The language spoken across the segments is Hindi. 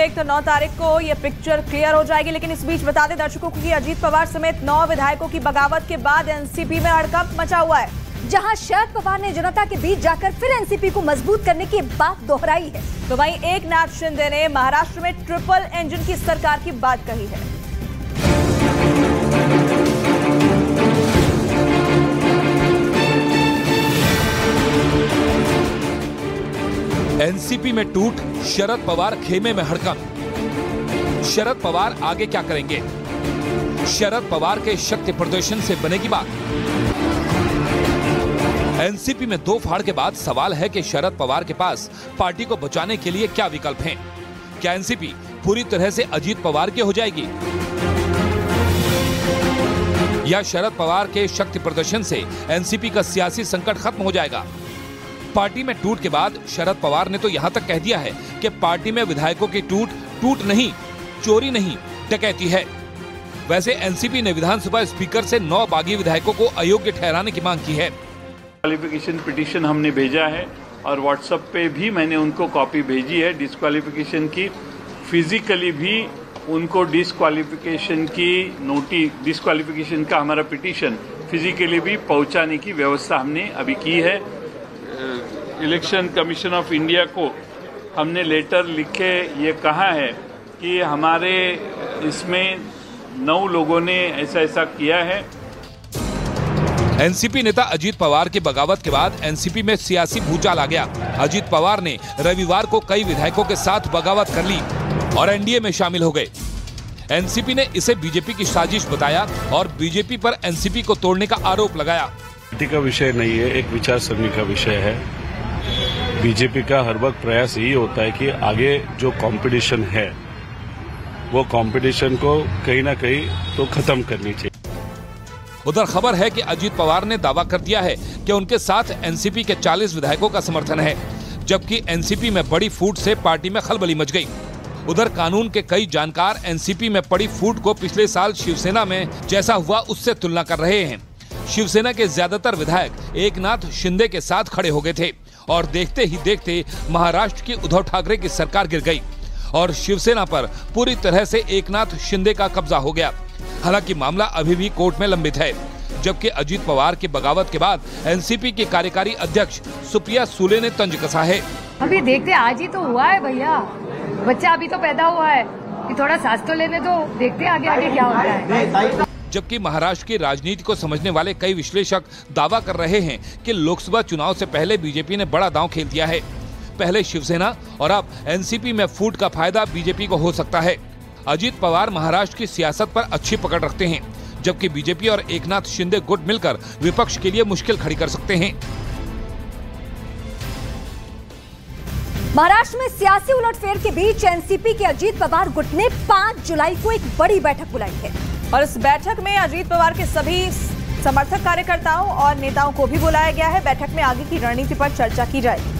एक तो 9 तारीख को ये पिक्चर क्लियर हो जाएगी, लेकिन इस बीच बता दें दर्शकों को कि अजीत पवार समेत 9 विधायकों की बगावत के बाद एनसीपी में हड़कंप मचा हुआ है, जहां शरद पवार ने जनता के बीच जाकर फिर एनसीपी को मजबूत करने की बात दोहराई है। तो वहीं एकनाथ शिंदे ने महाराष्ट्र में ट्रिपल इंजन की सरकार की बात कही है। एनसीपी में टूट, शरद पवार खेमे में हड़कंप। शरद पवार आगे क्या करेंगे? शरद पवार के शक्ति प्रदर्शन से बनेगी बात। एनसीपी में दो फाड़ के बाद सवाल है कि शरद पवार के पास पार्टी को बचाने के लिए क्या विकल्प हैं? क्या एनसीपी पूरी तरह से अजीत पवार की हो जाएगी, या शरद पवार के शक्ति प्रदर्शन से एनसीपी का सियासी संकट खत्म हो जाएगा? पार्टी में टूट के बाद शरद पवार ने तो यहां तक कह दिया है कि पार्टी में विधायकों की टूट नहीं, चोरी नहीं, डकैती है। वैसे एनसीपी ने विधानसभा स्पीकर से 9 बागी विधायकों को अयोग्य ठहराने की मांग की है। डिस्क्वालिफिकेशन पिटीशन हमने भेजा है और व्हाट्सएप पे भी मैंने उनको कॉपी भेजी है डिस्क्वालिफिकेशन की। फिजिकली भी उनको डिस्क्वालिफिकेशन का हमारा पिटीशन फिजिकली भी पहुंचाने की व्यवस्था हमने अभी की है। इलेक्शन कमीशन ऑफ इंडिया को हमने लेटर लिखे ये कहा है कि हमारे इसमें 9 लोगों ने ऐसा किया है। एनसीपी नेता अजीत पवार की बगावत के बाद एनसीपी में सियासी भूचाल आ गया। अजीत पवार ने रविवार को कई विधायकों के साथ बगावत कर ली और एनडीए में शामिल हो गए। एनसीपी ने इसे बीजेपी की साजिश बताया और बीजेपी पर एनसीपी को तोड़ने का आरोप लगाया। पार्टी का विषय नहीं है, एक विचार सरणी का विषय है। बीजेपी का हर वक्त प्रयास यही होता है कि आगे जो कंपटीशन है वो कंपटीशन को कहीं ना कहीं तो खत्म करनी चाहिए। उधर खबर है कि अजीत पवार ने दावा कर दिया है कि उनके साथ एनसीपी के 40 विधायकों का समर्थन है, जबकि एनसीपी में बड़ी फूट से पार्टी में खलबली मच गई। उधर कानून के कई जानकार एनसीपी में पड़ी फूट को पिछले साल शिवसेना में जैसा हुआ उससे तुलना कर रहे हैं। शिवसेना के ज्यादातर विधायक एकनाथ शिंदे के साथ खड़े हो गए थे और देखते ही देखते महाराष्ट्र की उद्धव ठाकरे की सरकार गिर गई और शिवसेना पर पूरी तरह से एकनाथ शिंदे का कब्जा हो गया। हालांकि मामला अभी भी कोर्ट में लंबित है, जबकि अजीत पवार की बगावत के बाद एनसीपी की कार्यकारी अध्यक्ष सुप्रिया सुले ने तंज कसा है। अभी देखते, आज ही तो हुआ है भैया, बच्चा अभी तो पैदा हुआ है कि थोड़ा सांस तो लेने दो, देखते आगे आगे क्या होता है। जबकि महाराष्ट्र की राजनीति को समझने वाले कई विश्लेषक दावा कर रहे हैं कि लोकसभा चुनाव से पहले बीजेपी ने बड़ा दांव खेल दिया है। पहले शिवसेना और अब एनसीपी में फूट का फायदा बीजेपी को हो सकता है। अजीत पवार महाराष्ट्र की सियासत पर अच्छी पकड़ रखते हैं, जबकि बीजेपी और एकनाथ शिंदे गुट मिलकर विपक्ष के लिए मुश्किल खड़ी कर सकते हैं। महाराष्ट्र में सियासी उलटफेर के बीच एनसीपी के अजीत पवार गुट ने 5 जुलाई को एक बड़ी बैठक बुलाई है और इस बैठक में अजीत पवार के सभी समर्थक कार्यकर्ताओं और नेताओं को भी बुलाया गया है। बैठक में आगे की रणनीति पर चर्चा की जाएगी।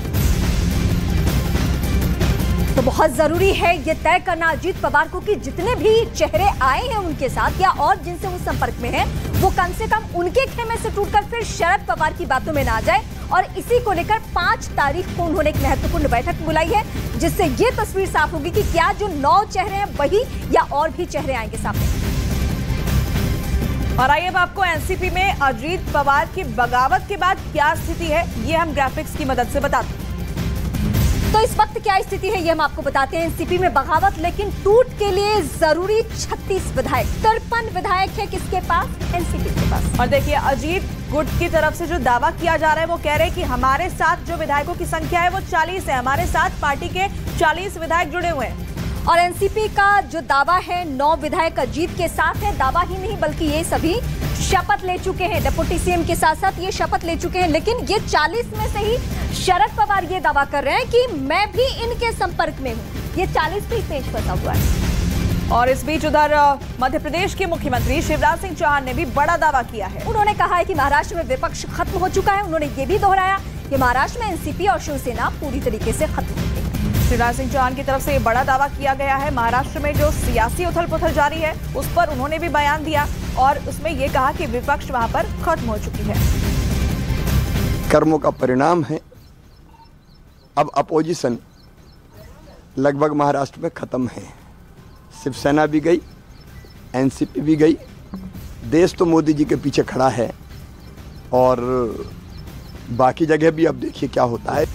तो बहुत जरूरी है ये तय करना अजीत पवार को कि जितने भी चेहरे आए हैं उनके साथ या और जिनसे वो संपर्क में हैं, वो कम से कम उनके खेमे से टूटकर फिर शरद पवार की बातों में ना जाए। और इसी को लेकर 5 तारीख को उन्होंने एक महत्वपूर्ण बैठक बुलाई है, जिससे ये तस्वीर साफ होगी कि क्या जो 9 चेहरे हैं वही या और भी चेहरे आएंगे सामने। और आइए अब आपको एनसीपी में अजीत पवार की बगावत के बाद क्या स्थिति है ये हम ग्राफिक्स की मदद से बताते हैं। तो इस वक्त क्या स्थिति है ये हम आपको बताते हैं। एनसीपी में बगावत लेकिन टूट के लिए जरूरी 36 विधायक, 53 विधायक है किसके पास? एनसीपी के पास। और देखिए अजीत गुट की तरफ से जो दावा किया जा रहा है वो कह रहे हैं कि हमारे साथ जो विधायकों की संख्या है वो 40 है, हमारे साथ पार्टी के 40 विधायक जुड़े हुए हैं। और एनसीपी का जो दावा है 9 विधायक अजीत के साथ है। दावा ही नहीं बल्कि ये सभी शपथ ले चुके हैं, डिप्टी सीएम के साथ साथ ये शपथ ले चुके हैं। लेकिन ये 40 में से ही शरद पवार ये दावा कर रहे हैं कि मैं भी इनके संपर्क में हूँ। ये 40 भी पेश फंसा हुआ है। और इस बीच उधर मध्य प्रदेश के मुख्यमंत्री शिवराज सिंह चौहान ने भी बड़ा दावा किया है। उन्होंने कहा है कि महाराष्ट्र में विपक्ष खत्म हो चुका है। उन्होंने ये भी दोहराया कि महाराष्ट्र में एनसीपी और शिवसेना पूरी तरीके से खत्म हो गई है। शिवराज सिंह चौहान की तरफ से ये बड़ा दावा किया गया है। महाराष्ट्र में जो सियासी उथल पुथल जारी है उस पर उन्होंने भी बयान दिया और उसमें ये कहा कि विपक्ष वहां पर खत्म हो चुकी है। कर्मों का परिणाम है। अब अपोजिशन लगभग महाराष्ट्र में खत्म है। शिवसेना भी गई, एनसीपी भी गई, देश तो मोदी जी के पीछे खड़ा है और बाकी जगह भी अब देखिए क्या होता है।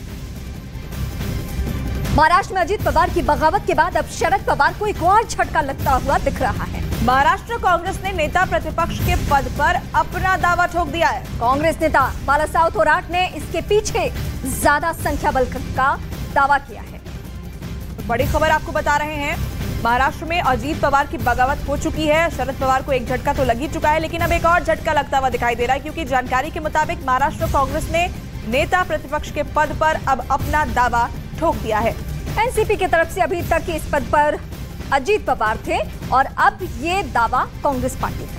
महाराष्ट्र में अजीत पवार की बगावत के बाद अब शरद पवार को एक और झटका लगता हुआ दिख रहा है। महाराष्ट्र कांग्रेस ने नेता प्रतिपक्ष के पद पर अपना दावा ठोक दिया है। कांग्रेस नेता बालासाहेब थोराट ने इसके पीछे ज्यादा संख्या बल का दावा किया है। बड़ी खबर आपको बता रहे हैं, महाराष्ट्र में अजीत पवार की बगावत हो चुकी है। शरद पवार को एक झटका तो लग ही चुका है, लेकिन अब एक और झटका लगता हुआ दिखाई दे रहा है, क्योंकि जानकारी के मुताबिक महाराष्ट्र कांग्रेस ने नेता प्रतिपक्ष के पद पर अब अपना दावा ठोक दिया है। एनसीपी की तरफ से अभी तक इस पद पर अजीत पवार थे और अब ये दावा कांग्रेस पार्टी का।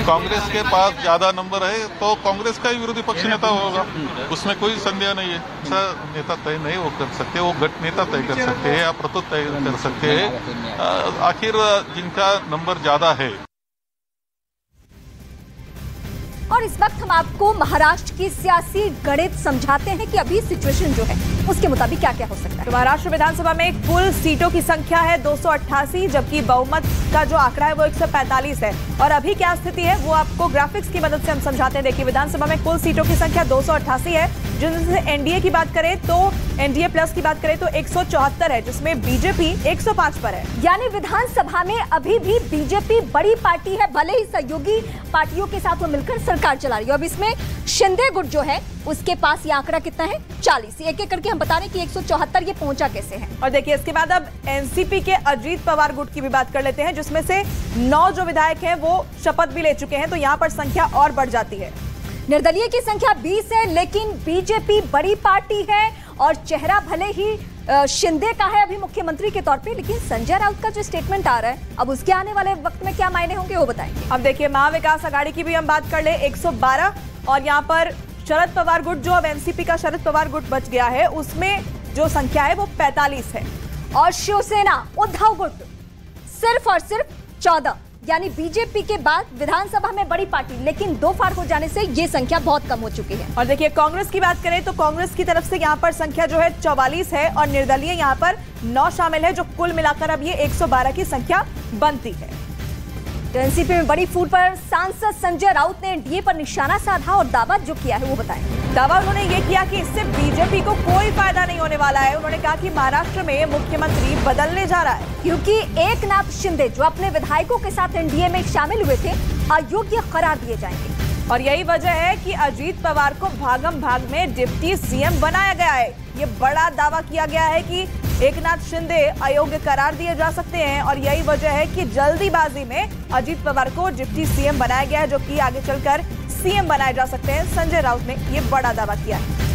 कांग्रेस के पास ज्यादा नंबर है तो कांग्रेस का ही विरोधी पक्ष नेता होगा, उसमें कोई संदेह नहीं है। अच्छा नेता तय नहीं वो कर सकते, वो गठ नेता तय कर सकते हैं या प्रतुत तय कर सकते हैं। आखिर जिनका नंबर ज्यादा है। और इस वक्त हम आपको महाराष्ट्र की सियासी गणित समझाते हैं कि अभी सिचुएशन जो है उसके मुताबिक क्या क्या हो सकता है। तो महाराष्ट्र विधानसभा में कुल सीटों की संख्या है 288, जबकि बहुमत का जो आंकड़ा है वो 145 है। और अभी क्या स्थिति है वो आपको ग्राफिक्स की मदद से हम समझाते हैं। देखिए, विधानसभा में कुल सीटों की संख्या 288 है, जिनसे एनडीए की बात करें तो एनडीए प्लस की बात करें तो 174 है, जिसमें बीजेपी 105 पर है। यानी विधानसभा में अभी भी बीजेपी बड़ी पार्टी है, भले ही सहयोगी पार्टियों के साथ वो मिलकर सरकार चला रही है। अब इसमें शिंदे गुट जो है उसके पास ये आंकड़ा कितना है? 40। एक एक करके हम बता रहे हैं कि 174 ये पहुंचा कैसे है। और देखिए, इसके बाद अब एनसीपी के अजीत पवार गुट की भी बात कर लेते हैं, जिसमें से 9 जो विधायक हैं वो शपथ भी ले चुके हैं, तो यहाँ पर संख्या और बढ़ जाती है। निर्दलीय की संख्या 20 है, लेकिन बीजेपी बड़ी पार्टी है और चेहरा भले ही शिंदे का है अभी मुख्यमंत्री के तौर पे, लेकिन संजय राउत का जो स्टेटमेंट आ रहा है अब उसके आने वाले वक्त में क्या मायने होंगे वो बताएंगे। अब देखिए, महाविकास आघाड़ी की भी हम बात कर ले, 112, और यहाँ पर शरद पवार गुट जो अब एनसीपी का शरद पवार गुट बच गया है उसमें जो संख्या है वो 45 है। और शिवसेना उद्धव गुट सिर्फ और सिर्फ 14, यानी बीजेपी के बाद विधानसभा में बड़ी पार्टी, लेकिन 2 फार हो जाने से ये संख्या बहुत कम हो चुकी है। और देखिए, कांग्रेस की बात करें तो कांग्रेस की तरफ से यहाँ पर संख्या जो है 44 है और निर्दलीय यहाँ पर 9 शामिल है, जो कुल मिलाकर अब ये 112 की संख्या बनती है। एनसीपी में बड़ी फूट पर सांसद संजय राउत ने एनडीए पर निशाना साधा और दावा जो किया है वो बताएं। दावा उन्होंने ये किया कि इससे बीजेपी को कोई फायदा नहीं होने वाला है। उन्होंने कहा कि महाराष्ट्र में मुख्यमंत्री बदलने जा रहा है, क्योंकि एकनाथ शिंदे जो अपने विधायकों के साथ एनडीए में शामिल हुए थे अयोग्य करार दिए जाएंगे। और यही वजह है कि अजीत पवार को भागम भाग में डिप्टी सीएम बनाया गया है। ये बड़ा दावा किया गया है कि एकनाथ शिंदे अयोग्य करार दिए जा सकते हैं और यही वजह है कि जल्दीबाजी में अजीत पवार को डिप्टी सीएम बनाया गया है, जो कि आगे चलकर सीएम बनाए जा सकते हैं। संजय राउत ने ये बड़ा दावा किया है।